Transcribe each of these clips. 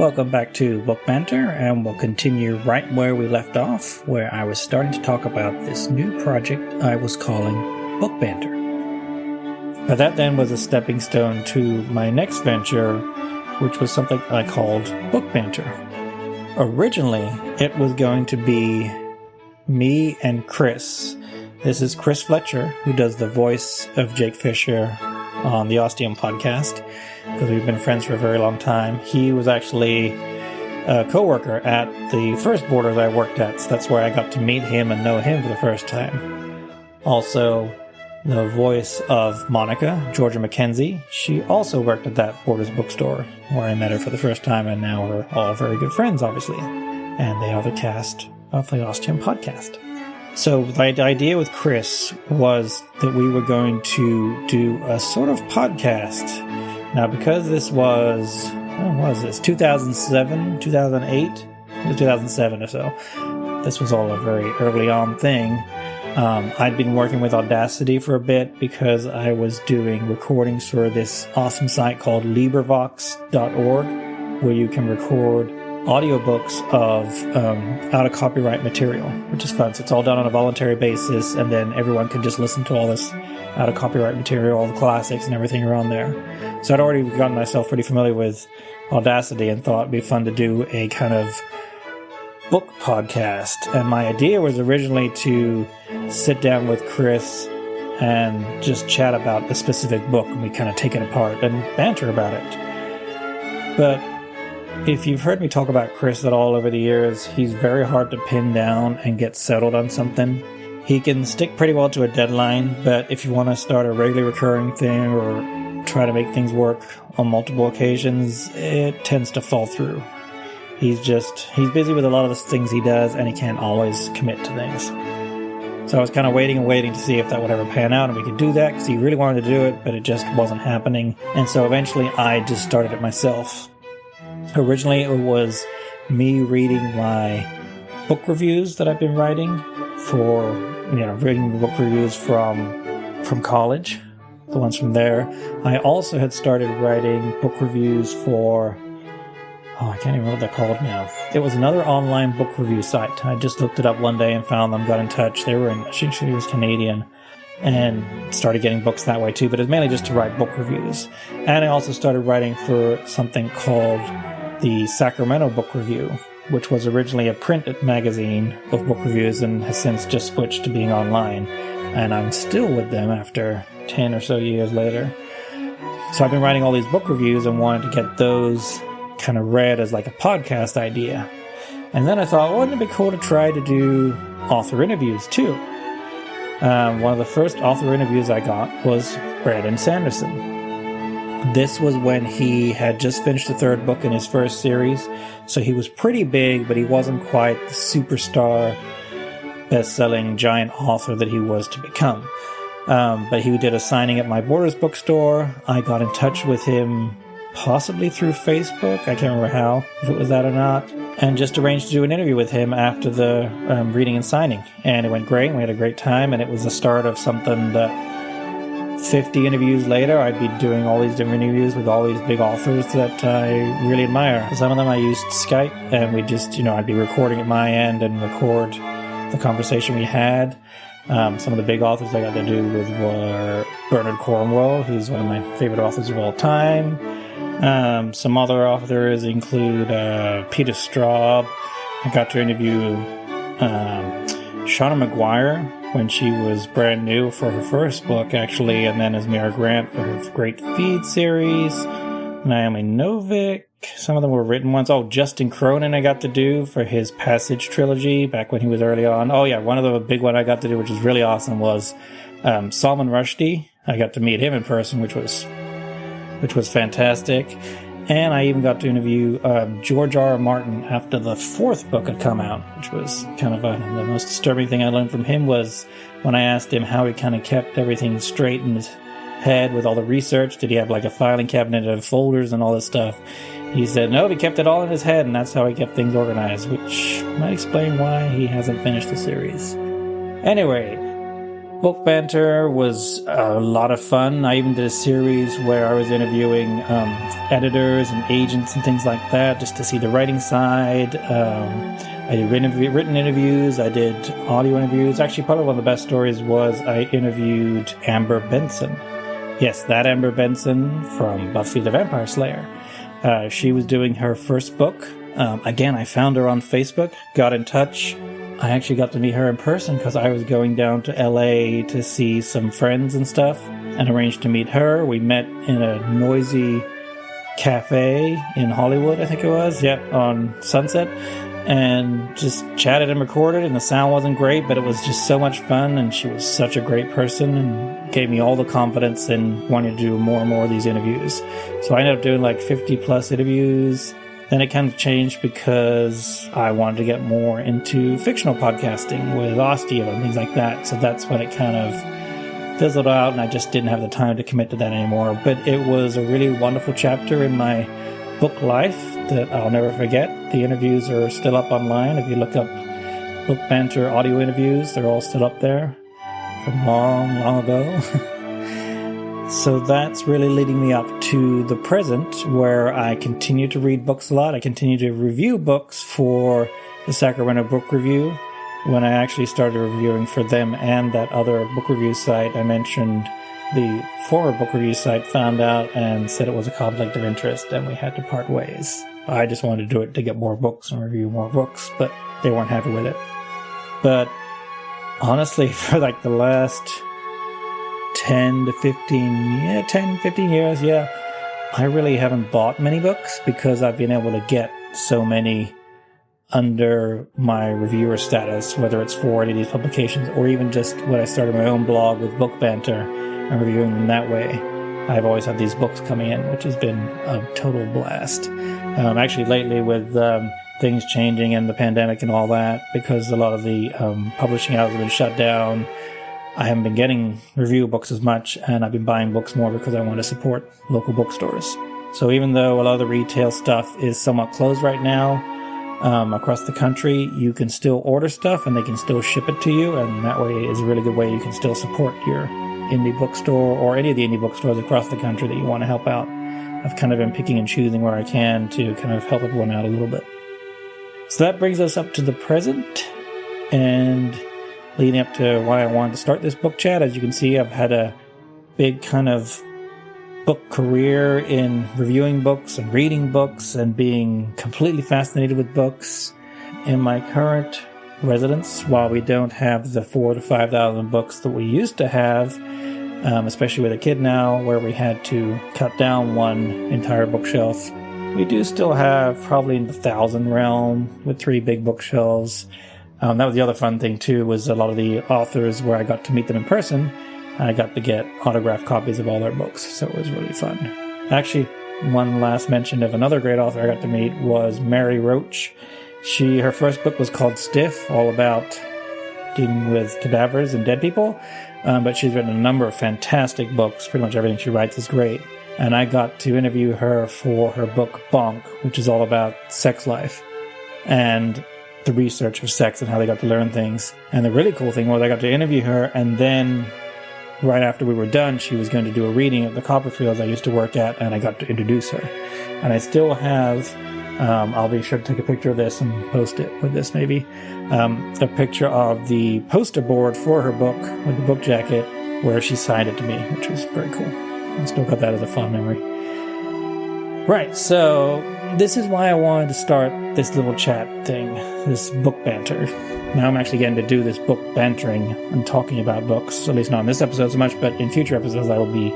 Welcome back to Bookbanter, and we'll continue right where we left off, where I was starting to talk about this new project I was calling Bookbanter. But that then was a stepping stone to my next venture, which was something I called Bookbanter. Originally, it was going to be me and Chris. This is Chris Fletcher, who does the voice of Jake Fisher on the Ostium podcast, because we've been friends for a very long time. He was actually a co-worker at the first Borders I worked at, so that's where I got to meet him and know him for the first time. Also, the voice of Monica, Georgia McKenzie, she also worked at that Borders bookstore, where I met her for the first time, and now we're all very good friends, obviously. And they are the cast of the Ostium podcast. So the idea with Chris was that we were going to do a sort of podcast. Now, because this was, when was this, 2007, 2008? It was 2007 or so. This was all a very early on thing. I'd been working with Audacity for a bit because I was doing recordings for this awesome site called LibriVox.org, where you can record audiobooks of out of copyright material, which is fun. So it's all done on a voluntary basis, and then everyone can just listen to all this out of copyright material, all the classics and everything around there. So I'd already gotten myself pretty familiar with Audacity and thought it'd be fun to do a kind of book podcast. And my idea was originally to sit down with Chris and just chat about a specific book, and we kind of take it apart and banter about it. But if you've heard me talk about Chris at all over the years, he's very hard to pin down and get settled on something. He can stick pretty well to a deadline, but if you want to start a regularly recurring thing or try to make things work on multiple occasions, it tends to fall through. He's busy with a lot of the things he does, and he can't always commit to things. So I was kind of waiting to see if that would ever pan out and we could do that, because he really wanted to do it, but it just wasn't happening. And so eventually I just started it myself. Originally, it was me reading my book reviews that I've been writing for, reading the book reviews from college, the ones from there. I also had started writing book reviews for, I can't even remember what they're called now. It was another online book review site. I just looked it up one day and found them, got in touch. They were I think she was Canadian, and started getting books that way too, but it was mainly just to write book reviews. And I also started writing for something called the Sacramento Book Review, which was originally a print magazine of book reviews and has since just switched to being online. And I'm still with them after 10 or so years later. So I've been writing all these book reviews and wanted to get those kind of read as like a podcast idea. And then I thought, wouldn't it be cool to try to do author interviews too? One of the first author interviews I got was Brandon Sanderson. This was when he had just finished the third book in his first series, so he was pretty big, but he wasn't quite the superstar, best-selling giant author that he was to become. But he did a signing at my Borders bookstore. I got in touch with him possibly through Facebook. I can't remember how, if it was that or not, and just arranged to do an interview with him after the reading and signing. And it went great, and we had a great time, and it was the start of something that 50 interviews later, I'd be doing all these different interviews with all these big authors that I really admire. Some of them I used Skype, and we just, I'd be recording at my end and record the conversation we had. Some of the big authors I got to do with were Bernard Cornwell, who's one of my favorite authors of all time. Some other authors include Peter Straub. I got to interview Shauna Maguire when she was brand new for her first book, actually, and then Esmera Grant for her Great Feed series, Naomi Novik, some of them were written ones. Justin Cronin I got to do for his Passage trilogy back when he was early on. One of the big one I got to do, which was really awesome, was Salman Rushdie. I got to meet him in person, which was fantastic. And I even got to interview George R. R. Martin after the fourth book had come out, which was kind of the most disturbing thing I learned from him was when I asked him how he kind of kept everything straight in his head with all the research. Did he have like a filing cabinet of folders and all this stuff? He said, no, he kept it all in his head, and that's how he kept things organized, which might explain why he hasn't finished the series. Anyway, Bookbanter was a lot of fun. I even did a series where I was interviewing editors and agents and things like that, just to see the writing side. I did written interviews. I did audio interviews. Actually, probably one of the best stories was I interviewed Amber Benson. Yes, that Amber Benson from Buffy the Vampire Slayer. She was doing her first book. Again, I found her on Facebook, got in touch. I actually got to meet her in person because I was going down to LA to see some friends and stuff and arranged to meet her. We met in a noisy cafe in Hollywood, I think it was, on Sunset, and just chatted and recorded, and the sound wasn't great, but it was just so much fun, and she was such a great person and gave me all the confidence in wanting to do more and more of these interviews. So I ended up doing like 50 plus interviews. Then it kind of changed because I wanted to get more into fictional podcasting with Osteo and things like that. So that's when it kind of fizzled out, and I just didn't have the time to commit to that anymore. But it was a really wonderful chapter in my book life that I'll never forget. The interviews are still up online. If you look up Bookbanter audio interviews, they're all still up there from long, long ago. So that's really leading me up to the present, where I continue to read books a lot. I continue to review books for the Sacramento Book Review. When I actually started reviewing for them and that other book review site I mentioned, the former book review site found out and said it was a conflict of interest, and we had to part ways. I just wanted to do it to get more books and review more books, but they weren't happy with it. But honestly, for like the last 10 to 15 years, I really haven't bought many books because I've been able to get so many under my reviewer status, whether it's for any of these publications or even just when I started my own blog with Bookbanter and reviewing them that way. I've always had these books coming in, which has been a total blast. Actually, lately with things changing and the pandemic and all that, because a lot of the publishing houses have been shut down, I haven't been getting review books as much, and I've been buying books more because I want to support local bookstores. So even though a lot of the retail stuff is somewhat closed right now, across the country, you can still order stuff and they can still ship it to you, and that way is a really good way you can still support your indie bookstore or any of the indie bookstores across the country that you want to help out. I've kind of been picking and choosing where I can to kind of help everyone out a little bit. So that brings us up to the present, and leading up to why I wanted to start this book chat. As you can see, I've had a big kind of book career in reviewing books and reading books and being completely fascinated with books. In my current residence, while we don't have the 4,000 to 5,000 books that we used to have, especially with a kid now, where we had to cut down one entire bookshelf, we do still have probably in the 1,000 realm with 3 big bookshelves. That was the other fun thing, too, was a lot of the authors where I got to meet them in person. I got to get autographed copies of all their books, so it was really fun. Actually, one last mention of another great author I got to meet was Mary Roach. Her first book was called Stiff, all about dealing with cadavers and dead people. But she's written a number of fantastic books. Pretty much everything she writes is great. And I got to interview her for her book Bonk, which is all about sex life and the research of sex and how they got to learn things. And the really cool thing was I got to interview her, and then right after we were done, she was going to do a reading at the Copperfields I used to work at, and I got to introduce her. And I still have, I'll be sure to take a picture of this and post it with this maybe, a picture of the poster board for her book with the book jacket where she signed it to me, which was very cool. I still got that as a fond memory. Right, so this is why I wanted to start this little chat thing, this book banter. Now I'm actually getting to do this book bantering and talking about books, at least not in this episode so much, but in future episodes I will be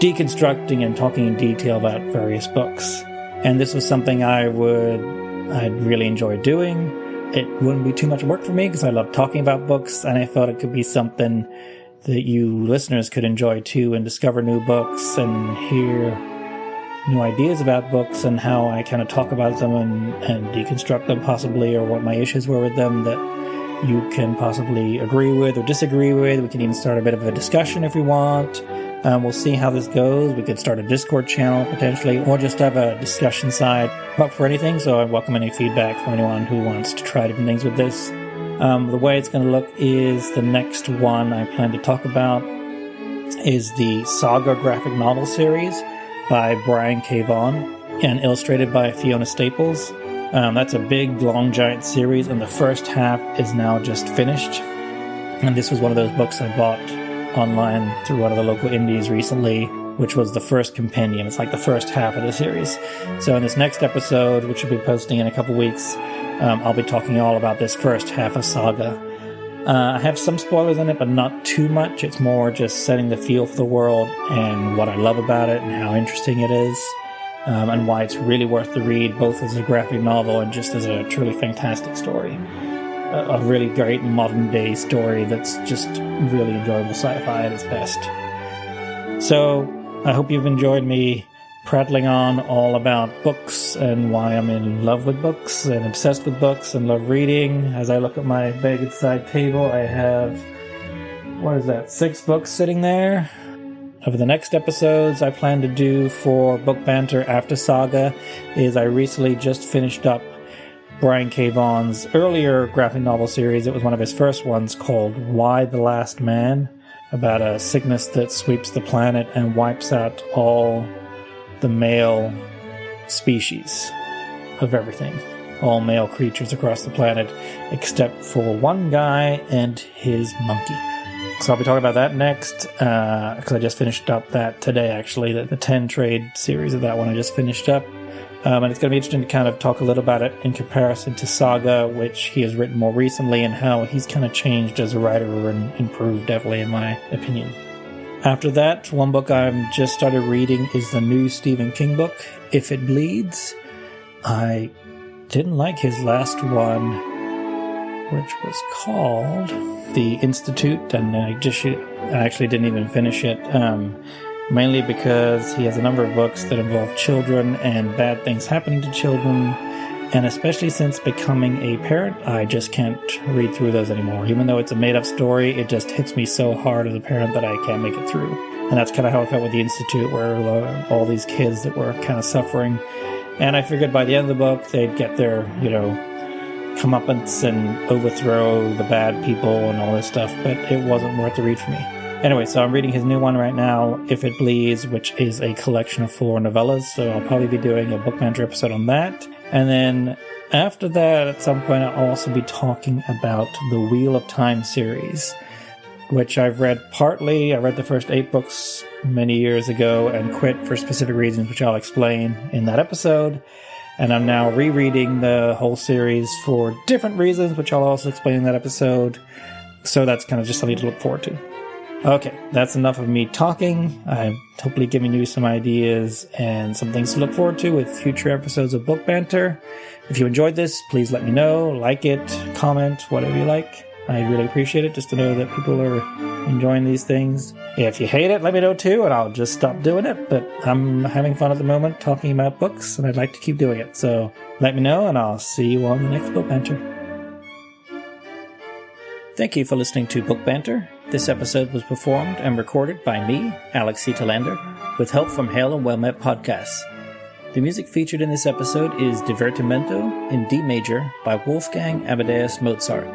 deconstructing and talking in detail about various books. And this was something I'd really enjoy doing. It wouldn't be too much work for me because I love talking about books, and I thought it could be something that you listeners could enjoy too and discover new books and hear new ideas about books and how I kind of talk about them and deconstruct them possibly, or what my issues were with them that you can possibly agree with or disagree with. We can even start a bit of a discussion if we want. We'll see how this goes. We could start a Discord channel potentially, or just have a discussion side up for anything. So I welcome any feedback from anyone who wants to try different things with this. The way it's going to look is the next one I plan to talk about is the Saga graphic novel series by Brian K. Vaughan and illustrated by Fiona Staples. That's a big, long, giant series, and the first half is now just finished. And this was one of those books I bought online through one of the local indies recently, which was the first compendium. It's like the first half of the series. So in this next episode, which will be posting in a couple weeks, I'll be talking all about this first half of Saga. I have some spoilers in it, but not too much. It's more just setting the feel for the world and what I love about it and how interesting it is, and why it's really worth the read, both as a graphic novel and just as a truly fantastic story. A really great modern-day story that's just really enjoyable sci-fi at its best. So, I hope you've enjoyed me prattling on all about books and why I'm in love with books and obsessed with books and love reading. As I look at my bedside table, I have, 6 books sitting there. Over the next episodes I plan to do for Bookbanter after Saga is I recently just finished up Brian K. Vaughan's earlier graphic novel series. It was one of his first ones called Why the Last Man, about a sickness that sweeps the planet and wipes out all the male species of everything. All male creatures across the planet, except for one guy and his monkey. So I'll be talking about that next, because I just finished up that today, actually. The 10 trade series of that one I just finished up. And it's going to be interesting to kind of talk a little about it in comparison to Saga, which he has written more recently, and how he's kind of changed as a writer and improved, definitely, in my opinion. After that, one book I've just started reading is the new Stephen King book, If It Bleeds. I didn't like his last one, which was called The Institute, and I actually didn't even finish it, mainly because he has a number of books that involve children and bad things happening to children, and especially since becoming a parent, I just can't read through those anymore. Even though it's a made-up story, it just hits me so hard as a parent that I can't make it through. And that's kind of how I felt with The Institute, where all these kids that were kind of suffering. And I figured by the end of the book, they'd get their, comeuppance and overthrow the bad people and all this stuff, but it wasn't worth the read for me. Anyway, so I'm reading his new one right now, If It Bleeds, which is a collection of 4 novellas, so I'll probably be doing a Bookbanter episode on that. And then after that, at some point, I'll also be talking about the Wheel of Time series, which I've read partly. I read the first 8 books many years ago and quit for specific reasons, which I'll explain in that episode. And I'm now rereading the whole series for different reasons, which I'll also explain in that episode. So that's kind of just something to look forward to. Okay, that's enough of me talking. I'm hopefully giving you some ideas and some things to look forward to with future episodes of Bookbanter. If you enjoyed this, please let me know, like it, comment, whatever you like. I really appreciate it, just to know that people are enjoying these things. If you hate it, let me know too, and I'll just stop doing it. But I'm having fun at the moment talking about books, and I'd like to keep doing it. So let me know, and I'll see you on the next Bookbanter. Thank you for listening to Bookbanter. This episode was performed and recorded by me, Alex C. Telander, with help from Hail and Well Met Podcasts. The music featured in this episode is Divertimento in D major by Wolfgang Amadeus Mozart.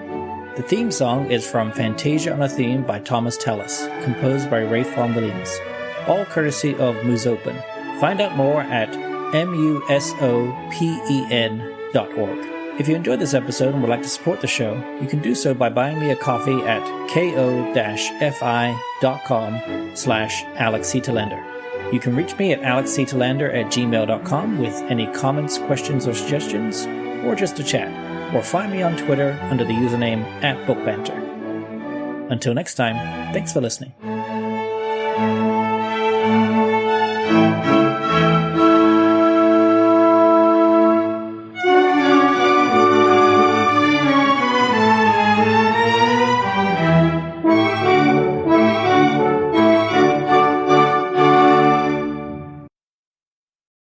The theme song is from Fantasia on a Theme by Thomas Tallis, composed by Ralph Vaughan Williams. All courtesy of Musopen. Find out more at musopen.org. If you enjoyed this episode and would like to support the show, you can do so by buying me a coffee at ko-fi.com/AlexCTelander. You can reach me at alexctelander@gmail.com with any comments, questions, or suggestions, or just to chat, or find me on Twitter under the username @Bookbanter. Until next time, thanks for listening.